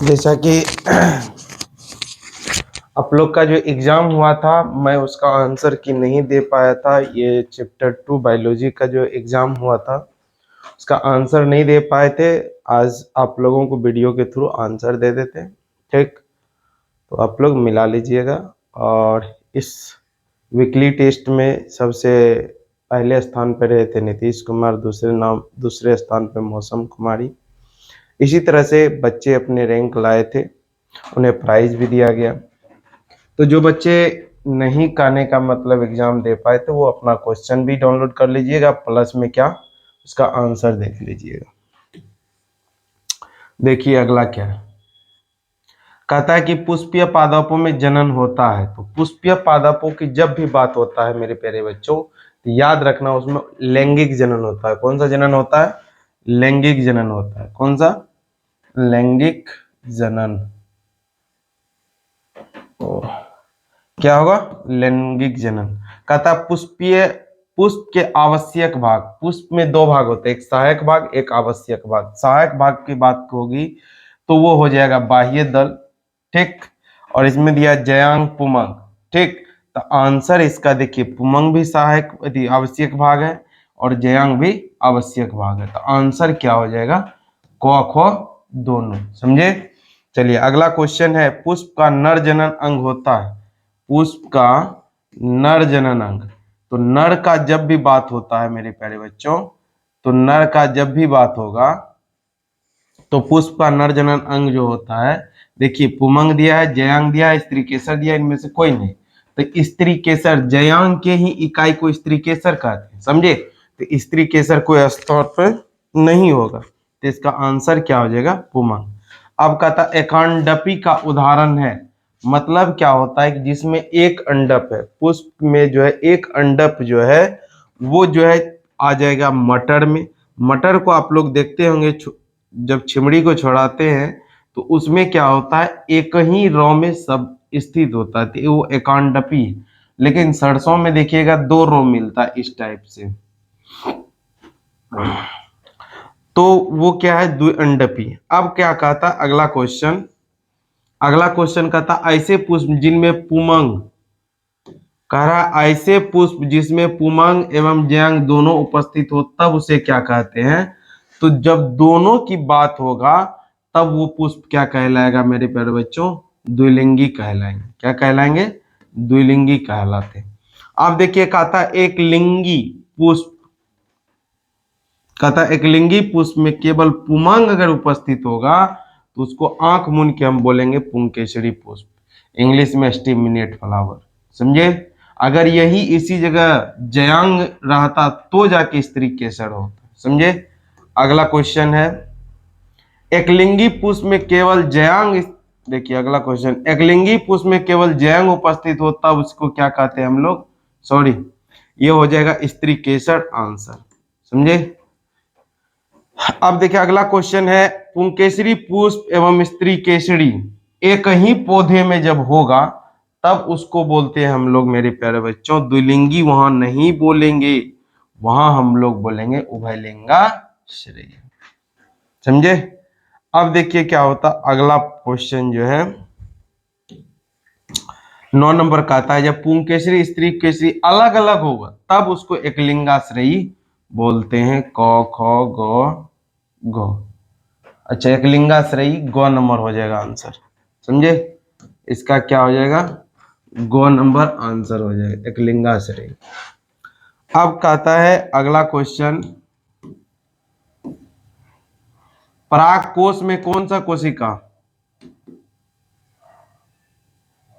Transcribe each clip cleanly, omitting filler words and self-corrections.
जैसा कि आप लोग का जो एग्ज़ाम हुआ था मैं उसका आंसर की नहीं दे पाया था। ये चैप्टर 2 बायोलॉजी का जो एग्ज़ाम हुआ था उसका आंसर नहीं दे पाए थे। आज आप लोगों को वीडियो के थ्रू आंसर दे देते हैं, ठीक? तो आप लोग मिला लीजिएगा। और इस वीकली टेस्ट में सबसे पहले स्थान पर रहे थे नीतीश कुमार, दूसरे स्थान पर मौसम कुमारी। इसी तरह से बच्चे अपने रैंक लाए थे, उन्हें प्राइज़ भी दिया गया। तो जो बच्चे नहीं आने का मतलब एग्ज़ाम दे पाए थे वो अपना क्वेश्चन भी डाउनलोड कर लीजिएगा, प्लस में क्या उसका आंसर देख लीजिएगा। देखिए अगला क्या है, कहता है कि पुष्पीय पादपों में जनन होता है। तो पुष्पीय पादपों की जब भी बात होता है मेरे प्यारे बच्चों, तो याद रखना उसमें लैंगिक जनन होता है। कौन सा जनन होता है? लैंगिक जनन होता है। कौन सा? लैंगिक जनन। क्या होगा? लैंगिक जनन। कहता पुष्प के आवश्यक भाग, पुष्प में दो भाग होते हैं, एक सहायक भाग एक आवश्यक भाग। सहायक भाग की बात होगी तो वो हो जाएगा बाह्य दल, ठीक? और इसमें दिया जयांग पुमंग, ठीक? तो आंसर इसका देखिए, पुमंग भी सहायक आवश्यक भाग है और जयांग भी आवश्यक भाग है। तो आंसर क्या हो जाएगा? क ख दोनों। समझे? चलिए अगला क्वेश्चन है, पुष्प का नर जनन अंग होता है। पुष्प का नर जनन अंग। तो नर का जब भी बात होता है मेरे प्यारे बच्चों, तो नर का जब भी बात होगा तो पुष्प का नर जनन अंग जो होता है, देखिए पुमंग दिया है, जयांग दिया है, स्त्री केसर दिया है, इनमें से कोई नहीं। तो स्त्री केसर, जयांग के ही इकाई को स्त्री केसर कहते हैं, समझे? तो स्त्री केसर कोई स्तर पर नहीं होगा, तो इसका आंसर क्या हो जाएगा? पुमंग। अब कहता एकांडपी का उदाहरण है, मतलब क्या होता है कि जिसमें एक अंडप है, पुष्प में जो है एक अंडप जो है वो जो है आ जाएगा मटर में। मटर को आप लोग देखते होंगे जब छिमड़ी को छोड़ाते हैं तो उसमें क्या होता है, एक ही रो में सब स्थित होता है, तो वो एकांडपी। लेकिन सरसों में देखिएगा दो रो मिलता है इस टाइप से, तो वो क्या है? द्विअंडपी। अब क्या कहता अगला क्वेश्चन, अगला क्वेश्चन कहता ऐसे पुष्प जिनमें पुमंग, कह रहा ऐसे पुष्प जिसमें पुमंग एवं जयांग दोनों उपस्थित हो तब उसे क्या कहते हैं? तो जब दोनों की बात होगा तब वो पुष्प क्या कहलाएगा मेरे प्यारे बच्चों? द्विलिंगी कहलाएंगे। क्या कहलाएंगे? द्विलिंगी कहलाते। अब देखिए कहता एक लिंगी पुष्प, कहता एक लिंगी पुष्प में केवल पुमंग अगर उपस्थित होगा तो उसको आंख मूंद के हम बोलेंगे पुंकेसरी पुष्प, इंग्लिश में स्टिमिनेट फ्लावर। समझे? अगर यही इसी जगह जयांग रहता तो जाके स्त्री केसर होता। समझे? अगला क्वेश्चन है, एकलिंगी पुष्प में केवल जयांग, देखिए अगला क्वेश्चन, एकलिंगी पुष्प में केवल जयांग उपस्थित हो तब उसको क्या कहते हैं हम लोग? सॉरी, ये हो जाएगा स्त्री केसर आंसर। समझे? अब देखिए अगला क्वेश्चन है, पुंकेसरी पुष्प एवं स्त्री केसरी एक ही पौधे में जब होगा तब उसको बोलते हैं हम लोग मेरे प्यारे बच्चों द्विलिंगी। वहां नहीं बोलेंगे, वहां हम लोग बोलेंगे उभयलिंगा श्रेय। समझे? अब देखिए क्या होता, अगला क्वेश्चन जो है 9 नंबर का आता है, जब पुंकेसरी स्त्री केसरी अलग अलग होगा तब उसको एकलिंगाश्रयी बोलते हैं। क ख ग घ। अच्छा, एकलिंगाश्रयी ग नंबर हो जाएगा आंसर। समझे? इसका क्या हो जाएगा? ग नंबर आंसर हो जाएगा, एकलिंगाश्रयी। अब कहता है अगला क्वेश्चन, पराग कोश में कौन सा कोशिका,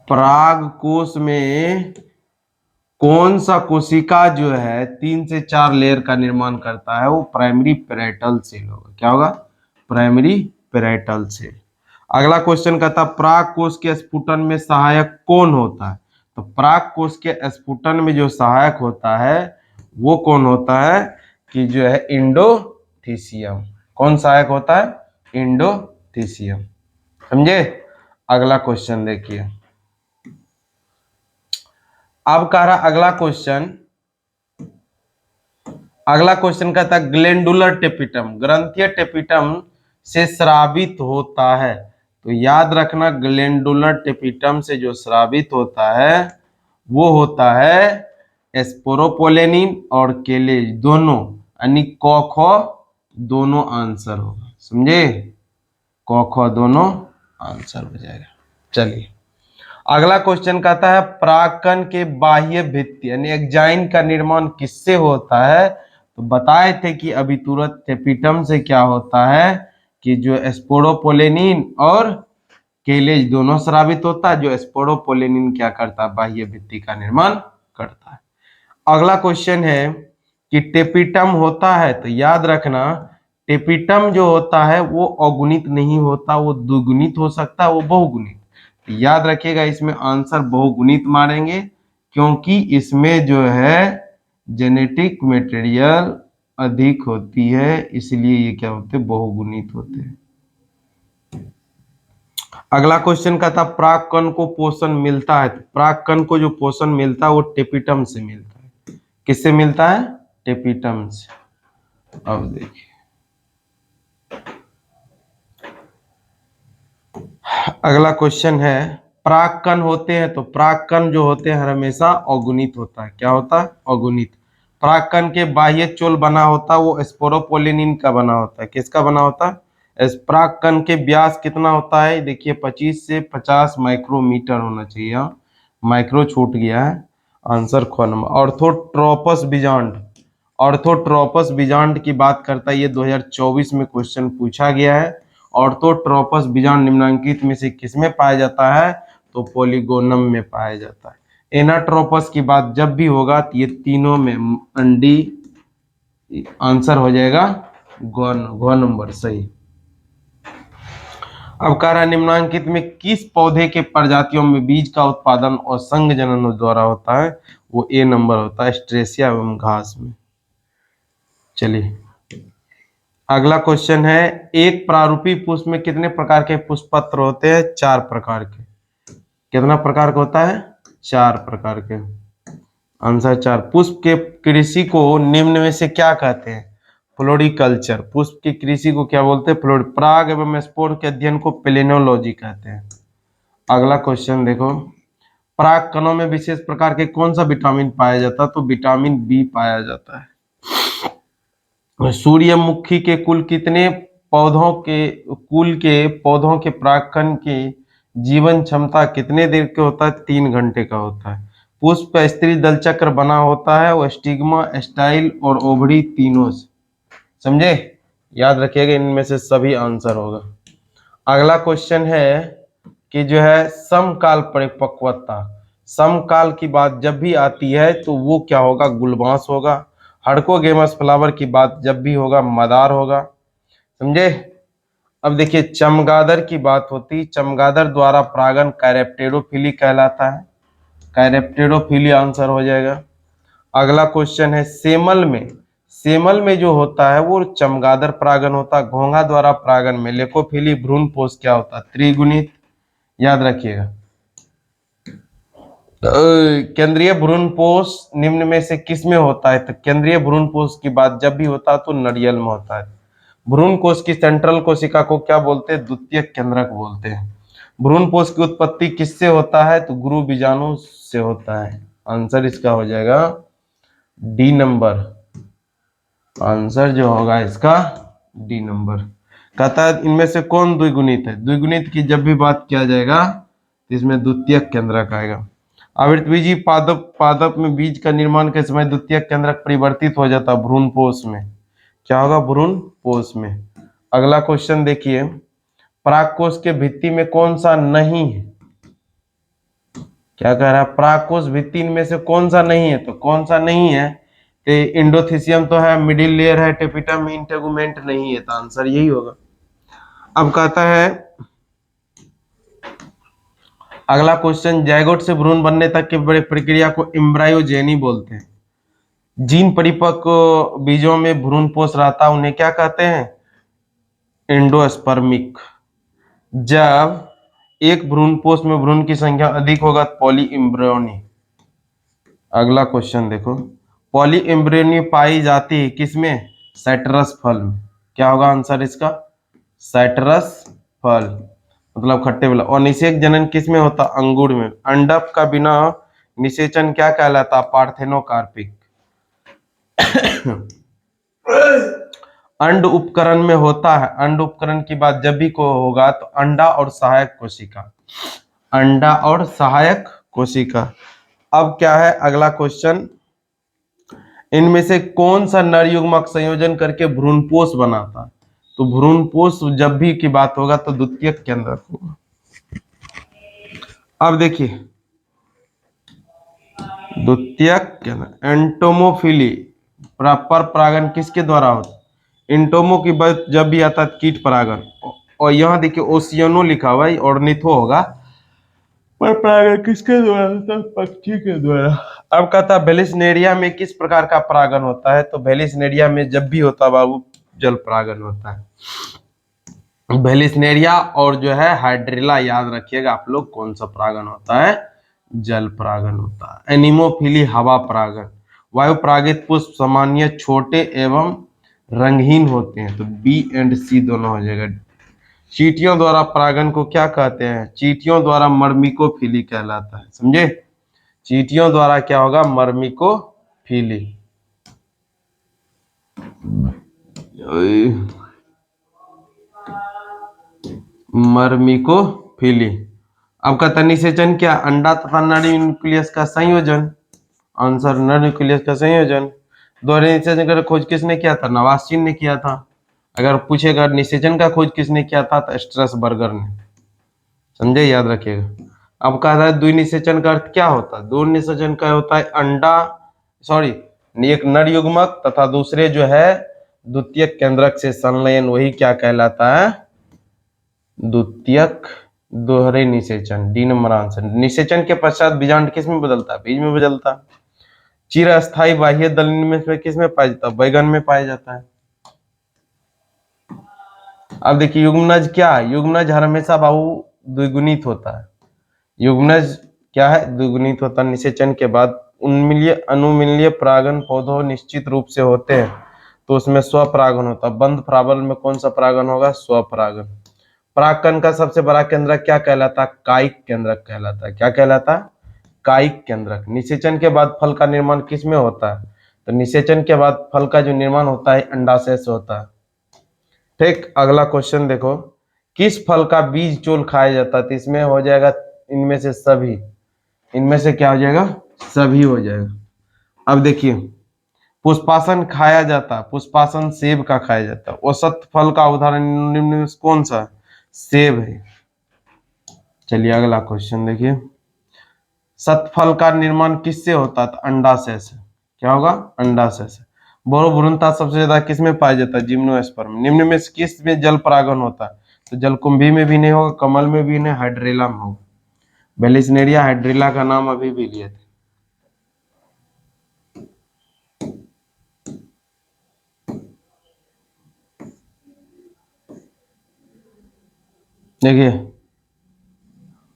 पराग कोश में कौन सा कोशिका जो है 3 से 4 लेयर का निर्माण करता है? वो प्राइमरी पेराइटल सेल होगा। क्या होगा? Primary parietal cell. अगला क्वेश्चन कहता पराग कोश के स्फुटन में सहायक कौन होता है? तो पराग कोश के स्फुटन में जो सहायक होता है वो कौन होता है? कि जो है इंडोथीसियम। कौन सहायक होता है? इंडोथीसियम। समझे? अगला क्वेश्चन देखिए, अब कह रहा अगला क्वेश्चन, अगला क्वेश्चन कहता है ग्लैंडुलर टेपिटम, ग्रंथीय टेपिटम से स्रावित होता है तो याद रखना ग्लैंडुलर टेपिटम से जो स्रावित होता है वो होता है स्पोरोपोलेनिन और केलेज दोनों, यानी क ख दोनों आंसर होगा, समझे, क ख दोनों आंसर हो जाएगा। चलिए अगला क्वेश्चन कहता है परागकण के बाह्य भित्ति यानी एक्जाइन का निर्माण किससे होता है। तो बताए थे कि अभी तुरंत टेपिटम से क्या होता है कि जो स्पोरोपोलेनिन और केलेज दोनों स्रावित होता है, जो स्पोरोपोलेनिन क्या करता है, बाह्य भित्ति का निर्माण करता है। अगला क्वेश्चन है कि टेपिटम होता है, तो याद रखना टेपिटम जो होता है वो अगुणित नहीं होता, वो द्विगुणित हो सकता है, वो बहुगुणित। तो याद रखिएगा इसमें आंसर बहुगुणित मारेंगे क्योंकि इसमें जो है जेनेटिक मटेरियल अधिक होती है, इसलिए ये क्या होते हैं, बहुगुणित होते हैं। अगला क्वेश्चन का था परागकण को पोषण मिलता है, तो परागकण को जो पोषण मिलता है वो टेपिटम से मिलता है। किससे मिलता है, टेपिटम से। अब देखिए अगला क्वेश्चन है परागकण होते हैं, तो परागकण जो होते हैं हमेशा अगुणित होता है। क्या होता है, अगुणित। परागकण के बाह्य चोल बना होता है वो स्पोरोपोलिनिन का बना होता है। किसका बना होता है, परागकण के व्यास कितना होता है, देखिए 25 से 50 माइक्रोमीटर होना चाहिए। माइक्रो छूट गया है, आंसर ख नंबर। ऑर्थोट्रोपस बीजांड, ऑर्थोट्रोपस बीजांड की बात करता है, ये 2024 में क्वेश्चन पूछा गया है। ऑर्थोट्रोपस बीजांड निम्नलिखित में से किसमें पाया जाता है, तो पॉलीगोनम में पाया जाता है। एनाट्रोपस की बात जब भी होगा तो ये तीनों में अंडी, आंसर हो जाएगा ग नंबर सही। अब कह रहा है निम्नलिखित में किस पौधे के प्रजातियों में बीज का उत्पादन और संघ जनन द्वारा होता है, वो ए नंबर होता है, स्ट्रेसिया एवं घास में। चलिए अगला क्वेश्चन है एक प्रारूपी पुष्प में कितने प्रकार के पुष्पपत्र होते हैं, 4 प्रकार के। कितना प्रकार का होता है, 4 प्रकार के, आंसर 4। पुष्प के कृषि को निम्न में से क्या कहते हैं, फ्लोरिकल्चर। पुष्प की कृषि को क्या बोलते हैं, फ्लोरी। पराग एवं स्पोर के अध्ययन को पेलिनोलॉजी कहते हैं। अगला क्वेश्चन देखो पराग कणों में विशेष प्रकार के कौन सा विटामिन पाया जाता है, तो विटामिन बी पाया जाता है। सूर्यमुखी के कुल पौधों के परागकण की जीवन क्षमता कितने देर के होता है, 3 घंटे का होता है। पुष्प का स्त्री दल चक्र बना होता है वो स्टिग्मा, स्टाइल और ओवरी तीनों से, समझे, याद रखिएगा इनमें से सभी आंसर होगा। अगला क्वेश्चन है कि जो है समकाल परिपक्वता, समकाल की बात जब भी आती है तो वो क्या होगा, गुलबांस होगा। हड़कोगेमस फ्लावर की बात जब भी होगा मदार होगा, समझे। अब देखिए चमगादड़ की बात होती, चमगादड़ द्वारा परागण कैरेप्टेरोफिली कहलाता है, कैरेप्टेरोफिली आंसर हो जाएगा। अगला क्वेश्चन है सेमल में, सेमल में जो होता है वो चमगादड़ परागण होता है। घोंघा द्वारा परागण में लेकोफिली भ्रूणपोष क्या होता है, त्रिगुणित, याद रखिएगा। केंद्रीय भ्रूणपोष निम्न में से किस में होता है, तो केंद्रीय भ्रूणपोष की बात जब भी होता है तो नरियल में होता है। भ्रूणकोष की सेंट्रल कोशिका को क्या बोलते हैं, द्वितीयक केंद्रक बोलते हैं। भ्रूणपोष की उत्पत्ति किससे होता है, तो गुरु बीजाणु से होता है, आंसर इसका हो जाएगा डी नंबर, आंसर जो होगा इसका डी नंबर। कहता है इनमें से कौन द्विगुणित है, द्विगुणित की जब भी बात किया जाएगा तो इसमें द्वितीयक केंद्रक आएगा। आवृतबीजी पादप में बीज का निर्माण के समय द्वितीयक केंद्रक परिवर्तित हो जाता है भ्रूणपोष में, क्या होगा, भ्रूणपोष में। अगला क्वेश्चन देखिए परागकोश के भित्ति में कौन सा नहीं है, क्या कह रहा है, परागकोश भित्ति इनमें से कौन सा नहीं है, तो कौन सा नहीं है, तो इंडोथीसियम तो है, मिडिल लेयर है, टेपिटम इंटेगुमेंट नहीं है, तो आंसर यही होगा। अब कहता है अगला क्वेश्चन जायगोट से भ्रूण बनने तक की बड़ी प्रक्रिया को एम्ब्रायोजेनी बोलते हैं। जीन परिपक्व बीजों में भ्रूणपोष रहता है उन्हें क्या कहते हैं, एंडोस्पर्मिक। जब एक भ्रूणपोष में भ्रूण की संख्या अधिक होगा तो पॉली एम्ब्रियोनी। अगला क्वेश्चन देखो पॉली एम्ब्रियोनी पाई जाती है किसमें, साइट्रस फल में, क्या होगा आंसर इसका, साइट्रस फल। मतलब खट्टे वाला। और निषेक जनन किस में होता? अंगूर में। अंडक का बिना निषेचन क्या कहलाता? पार्थेनोकार्पिक। अंड उपकरण में होता है। अंड उपकरण की बात जब भी को होगा तो अंडा और सहायक कोशिका, अंडा और सहायक कोशिका। अब क्या है अगला क्वेश्चन, इनमें से कौन सा नर युग्मक संयोजन करके भ्रूणपोष बनाता? तो भ्रूणपोष जब भी की बात होगा तो द्वितीयक केंद्रक होगा। अब देखिए द्वितीयक केंद्र एंटोमोफिली, पर परागन किसके द्वारा होता? इंटोमो की बात जब भी आता है कीट परागन। और यहाँ देखिए ओसियनो लिखा हुआ है, ऑर्निथो होगा। पर परागन किसके द्वारा होता है? पक्षी के द्वारा। अब कहता है वेलिसनेरिया में किस प्रकार का परागन होता है? तो वेलिसनेरिया में जब भी होता है बाबू जल परागन होता है। वेलिसनेरिया और जो है हाइड्रिला, याद रखिएगा आप लोग कौन सा परागन होता है? जल परागन होता है। एनिमोफिली हवा परागन। वायु परागित पुष्प सामान्य छोटे एवं रंगहीन होते हैं, तो बी एंड सी दोनों हो जाएगा। चींटियों द्वारा परागन को क्या कहते हैं? चींटियों द्वारा मर्मिकोफिली कहलाता है, समझे? चींटियों द्वारा क्या होगा? मर्मिकोफिली। मर्मिकोफिली। अब कहता है निषेचन क्या? अंडा तथा नर न्यूक्लियस का संयोजन। आंसर नर न्यूक्लियस का संयोजन। दोहरे निषेचन का खोज किसने किया था? नवास्चिन ने किया था। अगर पूछेगा निषेचन का खोज किसने किया था तो स्ट्रसबर्गर ने, समझे? याद रखिएगा। अब कह रहा है द्विनिषेचन का अर्थ क्या होता है? द्विनिषेचन का होता है अंडा, सॉरी, एक नर युग्मक तथा दूसरे जो है द्वितीयक केंद्रक से संलयन, वही क्या कहलाता है? द्वितीयक दोहरे निषेचन। D number answer. निषेचन के पश्चात बीजांड किस में बदलता है? बीज में बदलता है। चिरस्थायी बाह्य दलनी में किस में पाया जाता है? बैगन में पाया जाता है। अब देखिए युग्मनज क्या है? युग्मनज हमेशा बाहु द्विगुणित होता है। युग्मनज क्या है? द्विगुणित होता है। निषेचन के बाद उन्मील्य अनुमील्य परागन पौधों निश्चित रूप से होते हैं, तो उसमें स्वपरागन होता है। बंद प्राबल में कौन सा परागन होगा? स्वपरागन। परागकण का सबसे बड़ा केंद्रक क्या कहलाता है? कायिक केंद्रक कहलाता है। क्या कहलाता है? कायिक केंद्रक। निषेचन के बाद फल का निर्माण किस में होता है? तो निषेचन के बाद फल का जो निर्माण होता है अंडाशय से होता है। ठीक, अगला क्वेश्चन देखो, किस फल का बीज चोल खाया जाता है? तो इसमें हो जाएगा इनमें से सभी, इनमें से क्या हो जाएगा? सभी हो जाएगा। अब देखिए पुष्पासन खाया जाता है, पुष्पासन सेब का खाया जाता है। औसत फल का उदाहरण निम्न में से कौन सा? सेब है। चलिए अगला क्वेश्चन देखिए, सतफल का निर्माण किससे होता है? तो अंडाशय से। क्या होगा? अंडाशय से। बोरोबुरंता सबसे ज्यादा किस में पाया जाता है? जिम्नोस्पर्म। निम्न में से किस में जल परागन होता है? तो जलकुंभी में भी नहीं होगा, कमल में भी नहीं, हाइड्रेला में होगा। बेलिसनेरिया हाइड्रेला का नाम अभी भी लिए थे। देखिए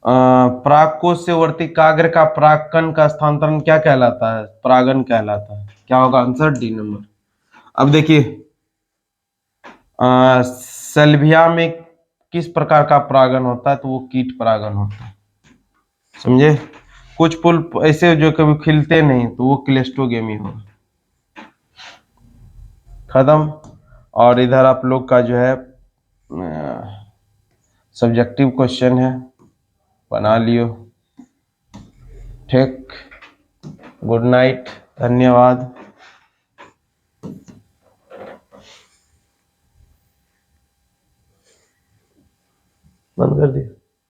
परागकोश से वर्तिकाग्र का परागकण का स्थानांतरण क्या कहलाता है? परागन कहलाता है। क्या होगा आंसर? D number. अब देखिए सल्विया में किस प्रकार का परागन होता है? तो वो कीट परागन होता है, समझे? कुछ फूल ऐसे जो कभी खिलते नहीं तो वो क्लेस्टोगेमी होगा। खत्म। और इधर आप लोग का जो है सब्जेक्टिव क्वेश्चन है, बना लियो। ठीक, गुड नाइट, धन्यवाद। बंद कर दिया।